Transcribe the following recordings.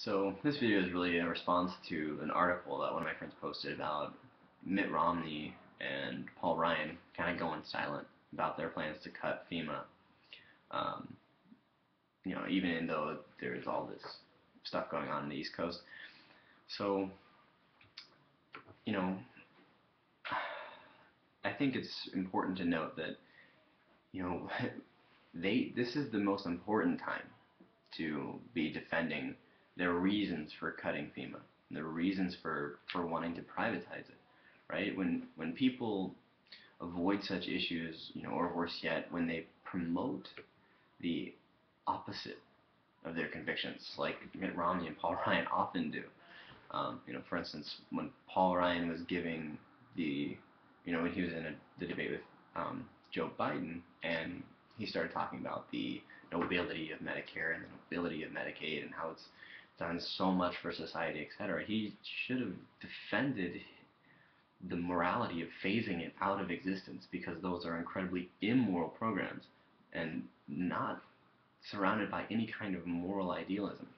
So this video is really a response to an article that one of my friends posted about Mitt Romney and Paul Ryan kind of going silent about their plans to cut FEMA. Um, even though there's all this stuff going on in the East Coast. So, you know, I think it's important to note that, you know, this is the most important time to be defending their reasons for cutting FEMA, their reasons for wanting to privatize it, right? When people avoid such issues, or worse yet, when they promote the opposite of their convictions, like Mitt Romney and Paul Ryan often do. For instance, when Paul Ryan was giving when he was in the debate with Joe Biden, and he started talking about the nobility of Medicare and the nobility of Medicaid and how it's done so much for society, etc. He should have defended the morality of phasing it out of existence, because those are incredibly immoral programs and not surrounded by any kind of moral idealism.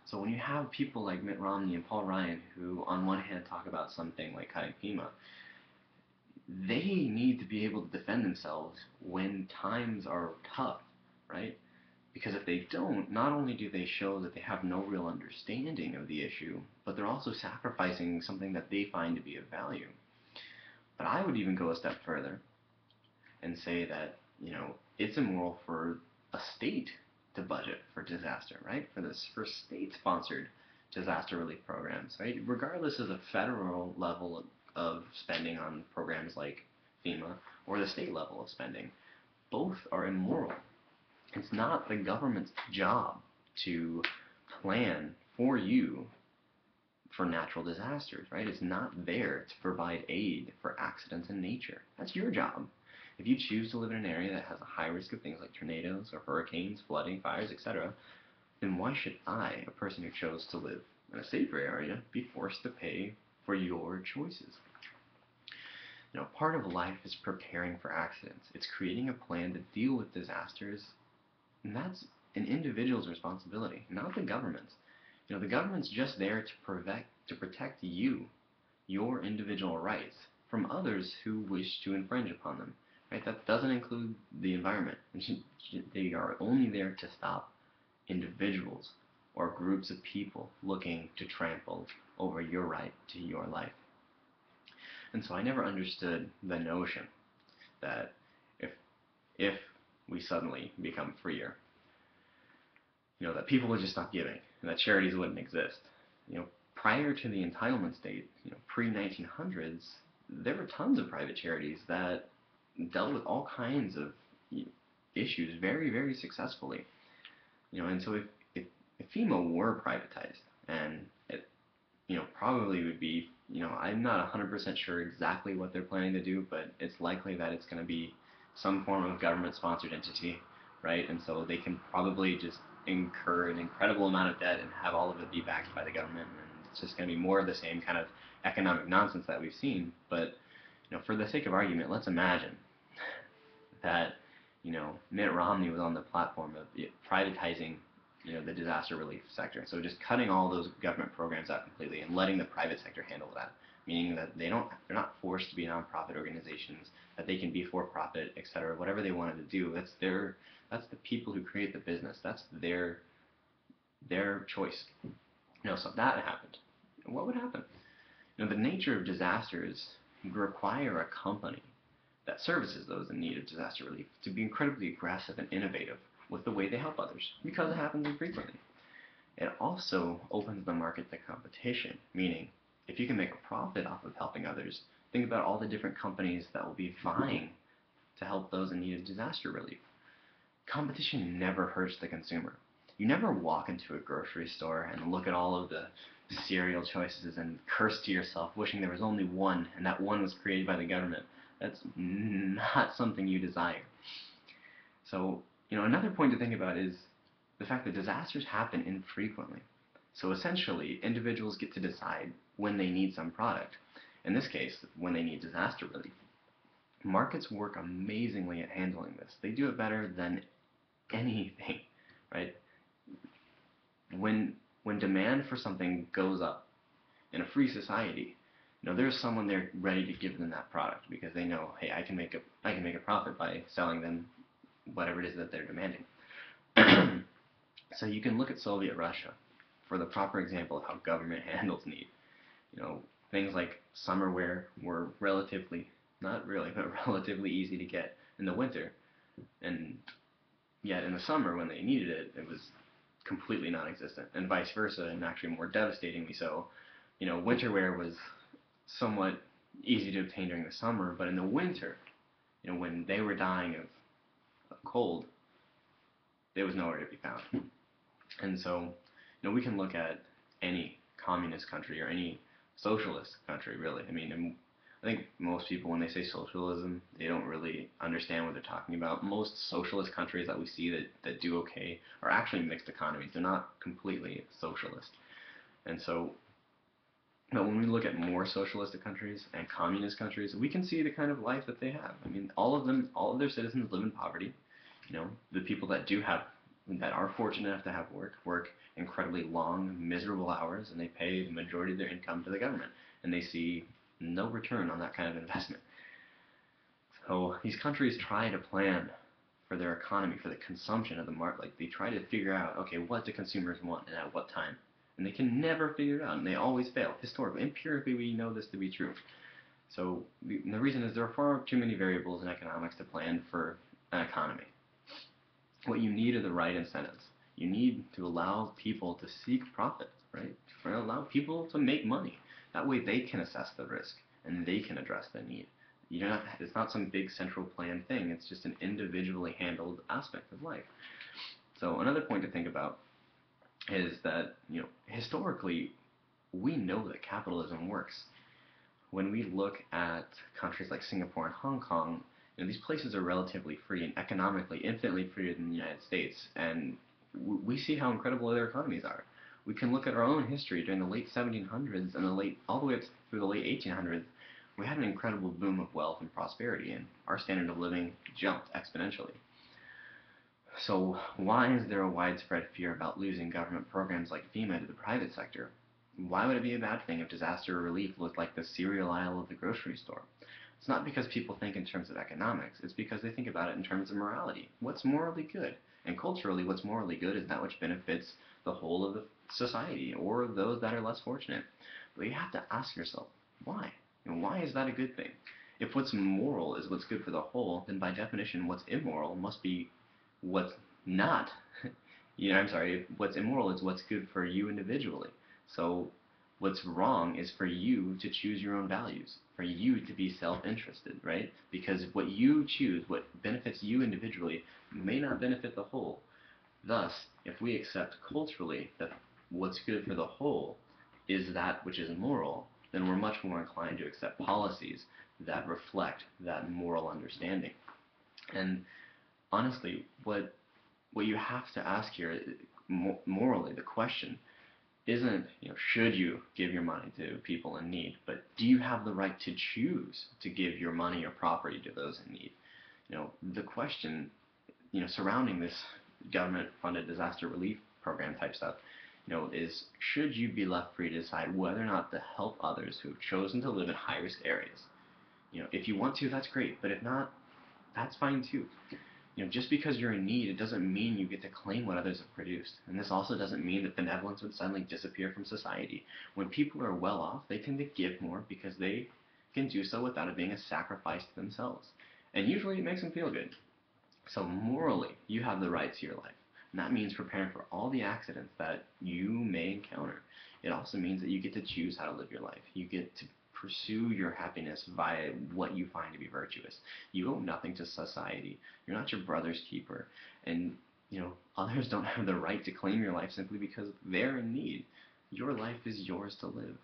So when you have people like Mitt Romney and Paul Ryan, who on one hand talk about something like cutting FEMA, they need to be able to defend themselves when times are tough, right? Because if they don't, not only do they show that they have no real understanding of the issue, but they're also sacrificing something that they find to be of value. But I would even go a step further and say that, it's immoral for a state to budget for disaster, right? For state-sponsored disaster relief programs, right? Regardless of the federal level of spending on programs like FEMA or the state level of spending, both are immoral. It's not the government's job to plan for you for natural disasters, right? It's not there to provide aid for accidents in nature. That's your job. If you choose to live in an area that has a high risk of things like tornadoes or hurricanes, flooding, fires, etc., then why should I, a person who chose to live in a safer area, be forced to pay for your choices? Part of life is preparing for accidents. It's creating a plan to deal with disasters, and that's an individual's responsibility, not the government's. The government's just there to protect you, your individual rights, from others who wish to infringe upon them. Right? That doesn't include the environment. They are only there to stop individuals or groups of people looking to trample over your right to your life. And so I never understood the notion that if we suddenly become freer, that people would just stop giving and that charities wouldn't exist. Prior to the entitlement state, pre-1900s, there were tons of private charities that dealt with all kinds of issues very, very successfully. And so if FEMA were privatized, and it, probably would be, I'm not 100% sure exactly what they're planning to do, but it's likely that it's going to be some form of government-sponsored entity, right? And so they can probably just incur an incredible amount of debt and have all of it be backed by the government, and it's just going to be more of the same kind of economic nonsense that we've seen. But for the sake of argument, let's imagine that Mitt Romney was on the platform of privatizing the disaster relief sector, so just cutting all those government programs out completely and letting the private sector handle that, meaning that they're not forced to be nonprofit organizations, that they can be for profit, etc. Whatever they wanted to do, that's the people who create the business. That's their choice. So if that happened, what would happen? The nature of disasters require a company that services those in need of disaster relief to be incredibly aggressive and innovative with the way they help others, because it happens infrequently. It also opens the market to competition, meaning if you can make a profit off of helping others, think about all the different companies that will be vying to help those in need of disaster relief. Competition never hurts the consumer. You never walk into a grocery store and look at all of the cereal choices and curse to yourself, wishing there was only one, and that one was created by the government. That's not something you desire. So, another point to think about is the fact that disasters happen infrequently. So essentially, individuals get to decide when they need some product. In this case, when they need disaster relief. Markets work amazingly at handling this. They do it better than anything, right? When demand for something goes up in a free society, there's someone there ready to give them that product because they know, hey, I can make a profit by selling them whatever it is that they're demanding. So you can look at Soviet Russia for the proper example of how government handles need. You know, things like summer wear were relatively, not really, but relatively easy to get in the winter, and yet in the summer when they needed it, it was completely non-existent, and vice versa, and actually more devastatingly so. Winter wear was somewhat easy to obtain during the summer, but in the winter, when they were dying of cold, it was nowhere to be found. And so, we can look at any communist country or any socialist country, really. I think most people, when they say socialism, they don't really understand what they're talking about. Most socialist countries that we see that do okay are actually mixed economies. They're not completely socialist. And so, when we look at more socialistic countries and communist countries, we can see the kind of life that they have. All of their citizens live in poverty. The people that are fortunate enough to have work incredibly long, miserable hours, and they pay the majority of their income to the government, and they see no return on that kind of investment. So these countries try to plan for their economy, for the consumption of the market. Like, they try to figure out, okay, what do consumers want and at what time? And they can never figure it out, and they always fail. Historically, empirically, we know this to be true. So the reason is there are far too many variables in economics to plan for an economy. What you need are the right incentives. You need to allow people to seek profit, right? Allow people to make money. That way they can assess the risk and they can address the need. It's not some big central planned thing. It's just an individually handled aspect of life. So another point to think about is that, historically, we know that capitalism works. When we look at countries like Singapore and Hong Kong, these places are relatively free and economically infinitely freer than the United States, and we see how incredible their economies are. We can look at our own history during the late 1700s and all the way up through the late 1800s. We had an incredible boom of wealth and prosperity, and our standard of living jumped exponentially. So why is there a widespread fear about losing government programs like FEMA to the private sector? Why would it be a bad thing if disaster relief looked like the cereal aisle of the grocery store? It's not because people think in terms of economics. It's because they think about it in terms of morality. What's morally good? And culturally, what's morally good is that which benefits the whole of the society or those that are less fortunate. But you have to ask yourself, why? Why is that a good thing? If what's moral is what's good for the whole, then by definition, what's immoral must be what's not. What's immoral is what's good for you individually. So what's wrong is for you to choose your own values, for you to be self-interested, right? Because what you choose, what benefits you individually, may not benefit the whole. Thus, if we accept culturally that what's good for the whole is that which is moral, then we're much more inclined to accept policies that reflect that moral understanding. And honestly, what you have to ask here, morally, the question isn't, should you give your money to people in need, but do you have the right to choose to give your money or property to those in need? The question, surrounding this government-funded disaster relief program type stuff, is should you be left free to decide whether or not to help others who have chosen to live in high-risk areas? If you want to, that's great, but if not, that's fine too. Just because you're in need, it doesn't mean you get to claim what others have produced. And this also doesn't mean that benevolence would suddenly disappear from society. When people are well off, they tend to give more because they can do so without it being a sacrifice to themselves. And usually it makes them feel good. So morally, you have the right to your life. And that means preparing for all the accidents that you may encounter. It also means that you get to choose how to live your life. You get to pursue your happiness via what you find to be virtuous. You owe nothing to society. You're not your brother's keeper. And, others don't have the right to claim your life simply because they're in need. Your life is yours to live.